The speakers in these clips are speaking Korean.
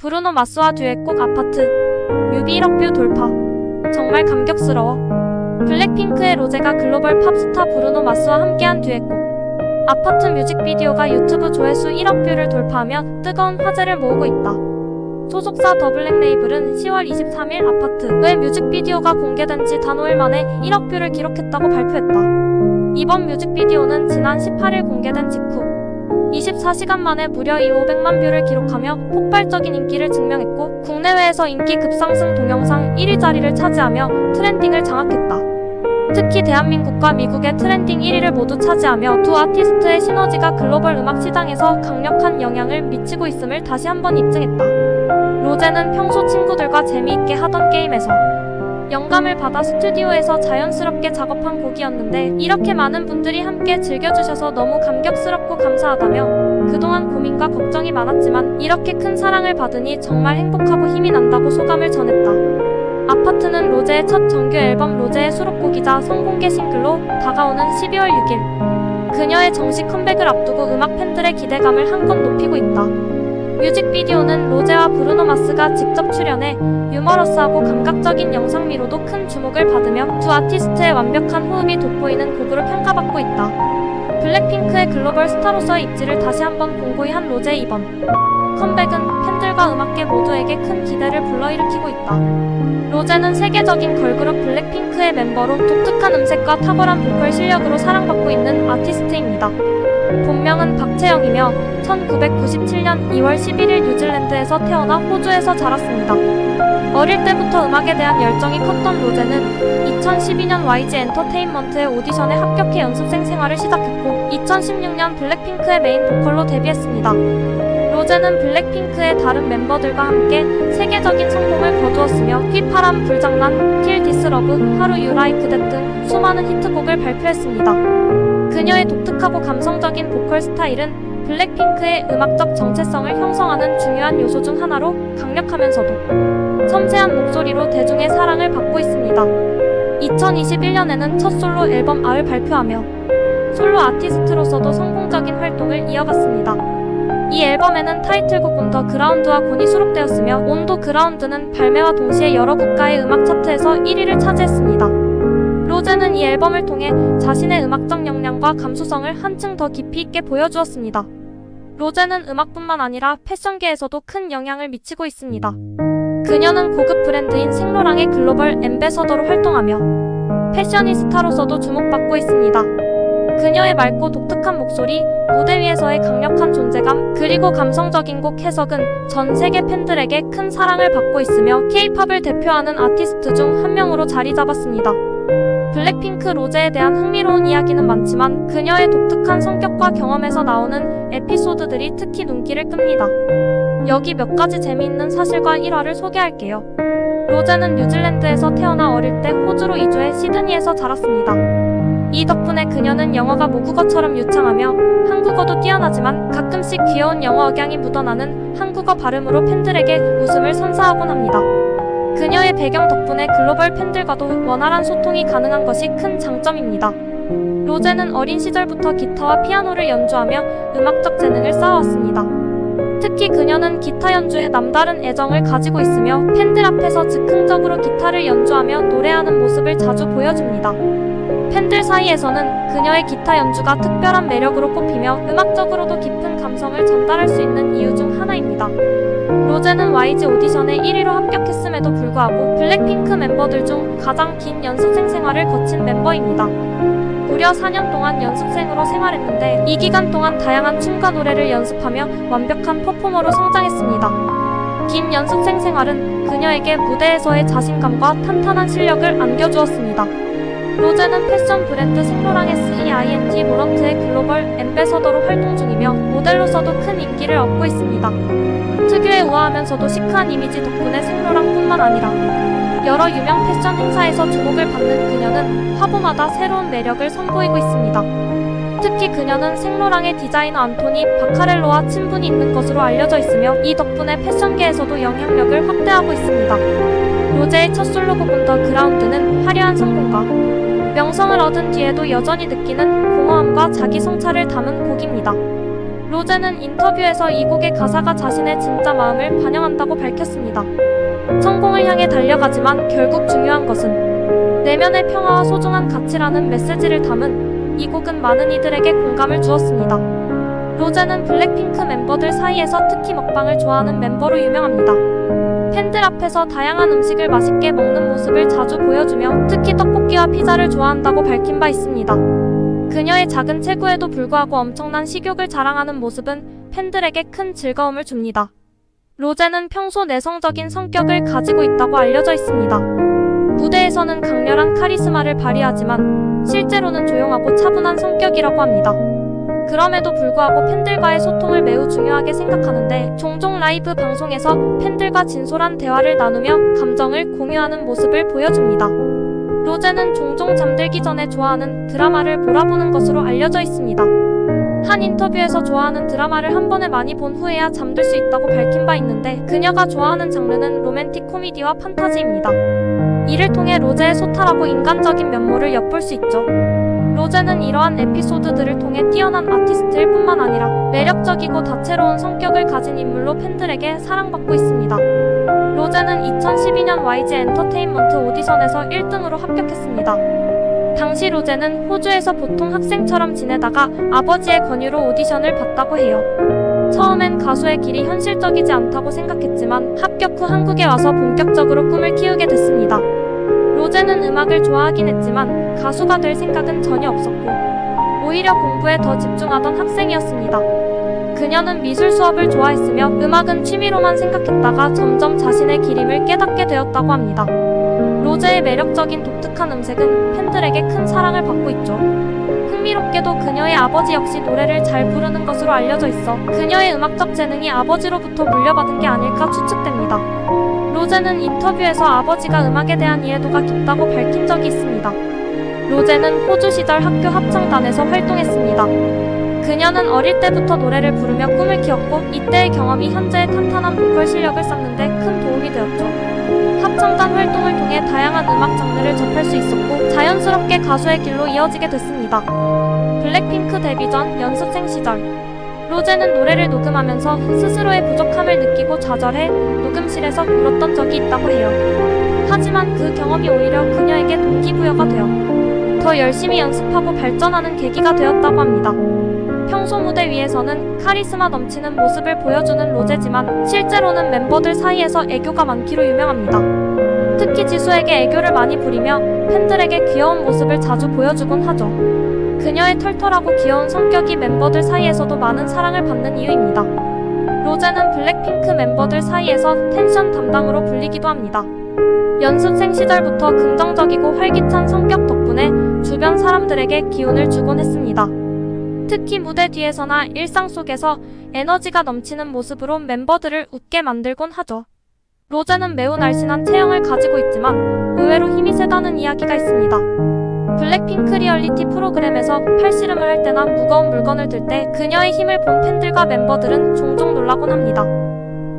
브루노 마스와 듀엣곡 아파트. 뮤비 1억 뷰 돌파. 정말 감격스러워. 블랙핑크의 로제가 글로벌 팝스타 브루노 마스와 함께한 듀엣곡 아파트 뮤직비디오가 유튜브 조회수 1억 뷰를 돌파하며 뜨거운 화제를 모으고 있다. 소속사 더 블랙 레이블은 10월 23일 아파트의 뮤직비디오가 공개된 지 단 5일 만에 1억 뷰를 기록했다고 발표했다. 이번 뮤직비디오는 지난 18일 공개된 직후 24시간 만에 무려 500만 뷰를 기록하며 폭발적인 인기를 증명했고, 국내외에서 인기 급상승 동영상 1위 자리를 차지하며 트렌딩을 장악했다. 특히 대한민국과 미국의 트렌딩 1위를 모두 차지하며 두 아티스트의 시너지가 글로벌 음악 시장에서 강력한 영향을 미치고 있음을 다시 한번 입증했다. 로제는 평소 친구들과 재미있게 하던 게임에서 영감을 받아 스튜디오에서 자연스럽게 작업한 곡이었는데, 이렇게 많은 분들이 함께 즐겨주셔서 너무 감격스럽고 감사하다며 그동안 고민과 걱정이 많았지만 이렇게 큰 사랑을 받으니 정말 행복하고 힘이 난다고 소감을 전했다. 아파트는 로제의 첫 정규 앨범 로제의 수록곡이자 선공개 싱글로 다가오는 12월 6일 그녀의 정식 컴백을 앞두고 음악 팬들의 기대감을 한껏 높이고 있다. 뮤직비디오는 로제와 브루노 마스가 직접 출연해 유머러스하고 감각적인 영상미로도 큰 주목을 받으며 두 아티스트의 완벽한 호흡이 돋보이는 곡으로 평가받고 있다. 블랙핑크의 글로벌 스타로서의 입지를 다시 한번 공고히 한 로제의 이번 컴백은 팬들과 음악계 모두에게 큰 기대를 불러일으키고 있다. 로제는 세계적인 걸그룹 블랙핑크의 멤버로 독특한 음색과 탁월한 보컬 실력으로 사랑받고 있는 아티스트입니다. 본명은 박채영이며 1997년 2월 11일 뉴질랜드에서 태어나 호주에서 자랐습니다. 어릴 때부터 음악에 대한 열정이 컸던 로제는 2012년 YG 엔터테인먼트의 오디션에 합격해 연습생 생활을 시작했고 2016년 블랙핑크의 메인 보컬로 데뷔했습니다. 로제는 블랙핑크의 다른 멤버들과 함께 세계적인 성공을 거두었으며 휘파람, 불장난, 킬 디스 러브, 하루 유 라이크 댓 등 수많은 히트곡을 발표했습니다. 그녀의 독특하고 감성적인 보컬 스타일은 블랙핑크의 음악적 정체성을 형성하는 중요한 요소 중 하나로 강력하면서도 섬세한 목소리로 대중의 사랑을 받고 있습니다. 2021년에는 첫 솔로 앨범 아을 발표하며 솔로 아티스트로서도 성공적인 활동을 이어갔습니다. 이 앨범에는 타이틀곡 온 더 그라운드와 곤이 수록되었으며 온 더 그라운드는 발매와 동시에 여러 국가의 음악 차트에서 1위를 차지했습니다. 로제는 이 앨범을 통해 자신의 음악적 역량과 감수성을 한층 더 깊이 있게 보여주었습니다. 로제는 음악뿐만 아니라 패션계에서도 큰 영향을 미치고 있습니다. 그녀는 고급 브랜드인 생로랑의 글로벌 앰베서더로 활동하며 패셔니스타로서도 주목받고 있습니다. 그녀의 맑고 독특한 목소리, 무대 위에서의 강력한 존재감, 그리고 감성적인 곡 해석은 전 세계 팬들에게 큰 사랑을 받고 있으며 K-팝을 대표하는 아티스트 중 한 명으로 자리 잡았습니다. 블랙핑크 로제에 대한 흥미로운 이야기는 많지만 그녀의 독특한 성격과 경험에서 나오는 에피소드들이 특히 눈길을 끕니다. 여기 몇 가지 재미있는 사실과 일화를 소개할게요. 로제는 뉴질랜드에서 태어나 어릴 때 호주로 이주해 시드니에서 자랐습니다. 이 덕분에 그녀는 영어가 모국어처럼 유창하며 한국어도 뛰어나지만 가끔씩 귀여운 영어 억양이 묻어나는 한국어 발음으로 팬들에게 웃음을 선사하곤 합니다. 그녀의 배경 덕분에 글로벌 팬들과도 원활한 소통이 가능한 것이 큰 장점입니다. 로제는 어린 시절부터 기타와 피아노를 연주하며 음악적 재능을 쌓아왔습니다. 특히 그녀는 기타 연주에 남다른 애정을 가지고 있으며 팬들 앞에서 즉흥적으로 기타를 연주하며 노래하는 모습을 자주 보여줍니다. 팬들 사이에서는 그녀의 기타 연주가 특별한 매력으로 꼽히며 음악적으로도 깊은 감성을 전달할 수 있는 이유 중 하나입니다. 로제는 YG 오디션에 1위로 합격했음에도 불구하고 블랙핑크 멤버들 중 가장 긴 연습생 생활을 거친 멤버입니다. 무려 4년 동안 연습생으로 생활했는데 이 기간 동안 다양한 춤과 노래를 연습하며 완벽한 퍼포머로 성장했습니다. 긴 연습생 생활은 그녀에게 무대에서의 자신감과 탄탄한 실력을 안겨주었습니다. 로제는 패션 브랜드 생로랑 SEINT 로런트의 글로벌 앰베서더로 활동 중이며 모델로서도 큰 인기를 얻고 있습니다. 특유의 우아하면서도 시크한 이미지 덕분에 생로랑뿐만 아니라 여러 유명 패션 행사에서 주목을 받는 그녀는 화보마다 새로운 매력을 선보이고 있습니다. 특히 그녀는 생로랑의 디자이너 안토니 바카렐로와 친분이 있는 것으로 알려져 있으며 이 덕분에 패션계에서도 영향력을 확대하고 있습니다. 로제의 첫 솔로곡 온 더 그라운드는 화려한 성공과 명성을 얻은 뒤에도 여전히 느끼는 공허함과 자기 성찰을 담은 곡입니다. 로제는 인터뷰에서 이 곡의 가사가 자신의 진짜 마음을 반영한다고 밝혔습니다. 성공을 향해 달려가지만 결국 중요한 것은 내면의 평화와 소중한 가치라는 메시지를 담은 이 곡은 많은 이들에게 공감을 주었습니다. 로제는 블랙핑크 멤버들 사이에서 특히 먹방을 좋아하는 멤버로 유명합니다. 팬들 앞에서 다양한 음식을 맛있게 먹는 모습을 자주 보여주며 특히 떡볶이와 피자를 좋아한다고 밝힌 바 있습니다. 그녀의 작은 체구에도 불구하고 엄청난 식욕을 자랑하는 모습은 팬들에게 큰 즐거움을 줍니다. 로제는 평소 내성적인 성격을 가지고 있다고 알려져 있습니다. 무대에서는 강렬한 카리스마를 발휘하지만 실제로는 조용하고 차분한 성격이라고 합니다. 그럼에도 불구하고 팬들과의 소통을 매우 중요하게 생각하는데 종종 라이브 방송에서 팬들과 진솔한 대화를 나누며 감정을 공유하는 모습을 보여줍니다. 로제는 종종 잠들기 전에 좋아하는 드라마를 몰아보는 것으로 알려져 있습니다. 한 인터뷰에서 좋아하는 드라마를 한 번에 많이 본 후에야 잠들 수 있다고 밝힌 바 있는데 그녀가 좋아하는 장르는 로맨틱 코미디와 판타지입니다. 이를 통해 로제의 소탈하고 인간적인 면모를 엿볼 수 있죠. 로제는 이러한 에피소드들을 통해 뛰어난 아티스트일 뿐만 아니라 매력적이고 다채로운 성격을 가진 인물로 팬들에게 사랑받고 있습니다. 로제는 2012년 YG 엔터테인먼트 오디션에서 1등으로 합격했습니다. 당시 로제는 호주에서 보통 학생처럼 지내다가 아버지의 권유로 오디션을 봤다고 해요. 처음엔 가수의 길이 현실적이지 않다고 생각했지만 합격 후 한국에 와서 본격적으로 꿈을 키우게 됐습니다. 로제는 음악을 좋아하긴 했지만 가수가 될 생각은 전혀 없었고 오히려 공부에 더 집중하던 학생이었습니다. 그녀는 미술 수업을 좋아했으며 음악은 취미로만 생각했다가 점점 자신의 길임을 깨닫게 되었다고 합니다. 로제의 매력적인 독특한 음색은 팬들에게 큰 사랑을 받고 있죠. 흥미롭게도 그녀의 아버지 역시 노래를 잘 부르는 것으로 알려져 있어 그녀의 음악적 재능이 아버지로부터 물려받은 게 아닐까 추측됩니다. 로제는 인터뷰에서 아버지가 음악에 대한 이해도가 깊다고 밝힌 적이 있습니다. 로제는 호주 시절 학교 합창단에서 활동했습니다. 그녀는 어릴 때부터 노래를 부르며 꿈을 키웠고 이때의 경험이 현재의 탄탄한 보컬 실력을 쌓는 데 큰 도움이 되었죠. 합창단 활동을 통해 다양한 음악 장르를 접할 수 있었고 자연스럽게 가수의 길로 이어지게 됐습니다. 블랙핑크 데뷔 전 연습생 시절 로제는 노래를 녹음하면서 스스로의 부족함을 느끼고 좌절해 녹음실에서 울었던 적이 있다고 해요. 하지만 그 경험이 오히려 그녀에게 동기부여가 되어 더 열심히 연습하고 발전하는 계기가 되었다고 합니다. 평소 무대 위에서는 카리스마 넘치는 모습을 보여주는 로제지만 실제로는 멤버들 사이에서 애교가 많기로 유명합니다. 특히 지수에게 애교를 많이 부리며 팬들에게 귀여운 모습을 자주 보여주곤 하죠. 그녀의 털털하고 귀여운 성격이 멤버들 사이에서도 많은 사랑을 받는 이유입니다. 로제는 블랙핑크 멤버들 사이에서 텐션 담당으로 불리기도 합니다. 연습생 시절부터 긍정적이고 활기찬 성격 덕분에 주변 사람들에게 기운을 주곤 했습니다. 특히 무대 뒤에서나 일상 속에서 에너지가 넘치는 모습으로 멤버들을 웃게 만들곤 하죠. 로제는 매우 날씬한 체형을 가지고 있지만 의외로 힘이 세다는 이야기가 있습니다. 블랙핑크 리얼리티 프로그램에서 팔씨름을 할 때나 무거운 물건을 들 때 그녀의 힘을 본 팬들과 멤버들은 종종 놀라곤 합니다.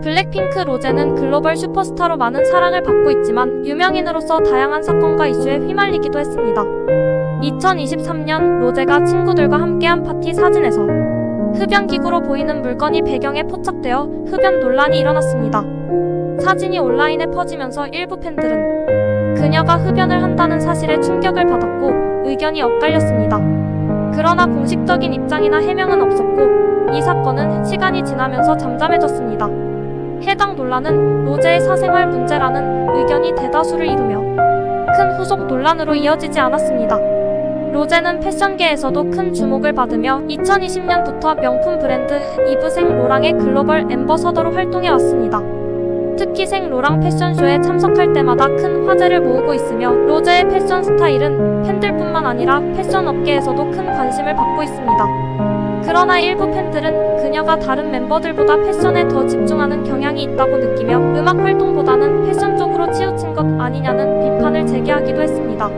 블랙핑크 로제는 글로벌 슈퍼스타로 많은 사랑을 받고 있지만 유명인으로서 다양한 사건과 이슈에 휘말리기도 했습니다. 2023년 로제가 친구들과 함께한 파티 사진에서 흡연기구로 보이는 물건이 배경에 포착되어 흡연 논란이 일어났습니다. 사진이 온라인에 퍼지면서 일부 팬들은 그녀가 흡연을 한다는 사실에 충격을 받았고 의견이 엇갈렸습니다. 그러나 공식적인 입장이나 해명은 없었고 이 사건은 시간이 지나면서 잠잠해졌습니다. 해당 논란은 로제의 사생활 문제라는 의견이 대다수를 이루며 큰 후속 논란으로 이어지지 않았습니다. 로제는 패션계에서도 큰 주목을 받으며 2020년부터 명품 브랜드 이브 생 로랑의 글로벌 앰버서더로 활동해왔습니다. 특히 생 로랑 패션쇼에 참석할 때마다 큰 화제를 모으고 있으며 로제의 패션 스타일은 팬들뿐만 아니라 패션 업계에서도 큰 관심을 받고 있습니다. 그러나 일부 팬들은 그녀가 다른 멤버들보다 패션에 더 집중하는 경향이 있다고 느끼며 음악 활동보다는 패션 쪽으로 치우친 것 아니냐는 비판을 제기하기도 했습니다.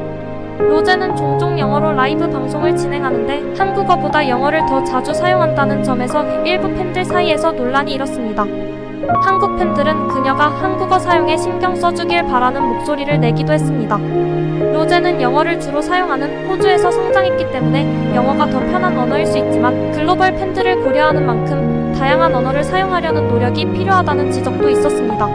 로제는 종종 영어로 라이브 방송을 진행하는데 한국어보다 영어를 더 자주 사용한다는 점에서 일부 팬들 사이에서 논란이 일었습니다. 한국 팬들은 그녀가 한국어 사용에 신경 써주길 바라는 목소리를 내기도 했습니다. 로제는 영어를 주로 사용하는 호주에서 성장했기 때문에 영어가 더 편한 언어일 수 있지만 글로벌 팬들을 고려하는 만큼 다양한 언어를 사용하려는 노력이 필요하다는 지적도 있었습니다.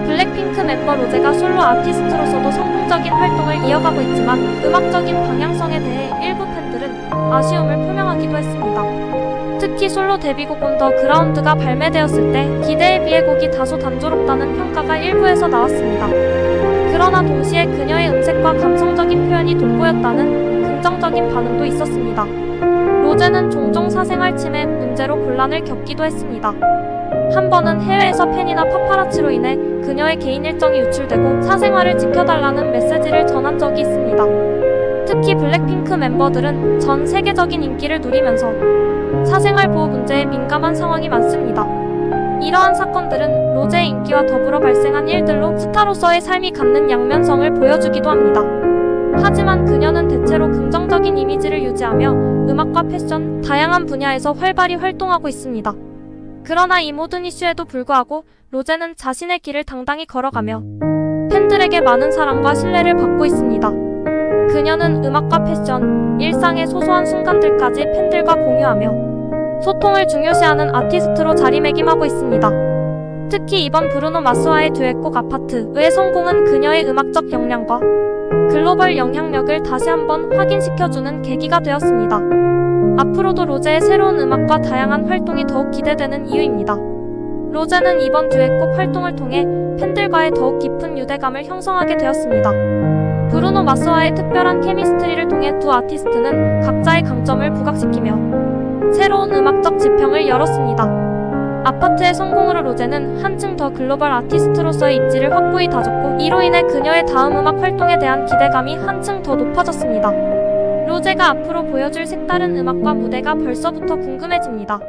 블랙핑크 멤버 로제가 솔로 아티스트로서도 성공적인 활동을 이어가고 있지만 음악적인 방향성에 대해 일부 팬들은 아쉬움을 표명하기도 했습니다. 특히 솔로 데뷔곡 온 더 그라운드가 발매되었을 때 기대에 비해 곡이 다소 단조롭다는 평가가 일부에서 나왔습니다. 그러나 동시에 그녀의 음색과 감성적인 표현이 돋보였다는 긍정적인 반응도 있었습니다. 로제는 종종 사생활 침해 문제로 곤란을 겪기도 했습니다. 한 번은 해외에서 팬이나 파파라치로 인해 그녀의 개인 일정이 유출되고 사생활을 지켜달라는 메시지를 전한 적이 있습니다. 특히 블랙핑크 멤버들은 전 세계적인 인기를 누리면서 사생활 보호 문제에 민감한 상황이 많습니다. 이러한 사건들은 로제의 인기와 더불어 발생한 일들로 스타로서의 삶이 갖는 양면성을 보여주기도 합니다. 하지만 그녀는 대체로 긍정적인 이미지를 유지하며 음악과 패션, 다양한 분야에서 활발히 활동하고 있습니다. 그러나 이 모든 이슈에도 불구하고 로제는 자신의 길을 당당히 걸어가며 팬들에게 많은 사랑과 신뢰를 받고 있습니다. 그녀는 음악과 패션, 일상의 소소한 순간들까지 팬들과 공유하며 소통을 중요시하는 아티스트로 자리매김하고 있습니다. 특히 이번 브루노 마스와의 듀엣곡 아파트의 성공은 그녀의 음악적 역량과 글로벌 영향력을 다시 한번 확인시켜주는 계기가 되었습니다. 앞으로도 로제의 새로운 음악과 다양한 활동이 더욱 기대되는 이유입니다. 로제는 이번 듀엣곡 활동을 통해 팬들과의 더욱 깊은 유대감을 형성하게 되었습니다. 브루노 마스와의 특별한 케미스트리를 통해 두 아티스트는 각자의 강점을 부각시키며 새로운 음악적 지평을 열었습니다. 아파트의 성공으로 로제는 한층 더 글로벌 아티스트로서의 입지를 확고히 다졌고 이로 인해 그녀의 다음 음악 활동에 대한 기대감이 한층 더 높아졌습니다. 로제가 앞으로 보여줄 색다른 음악과 무대가 벌써부터 궁금해집니다.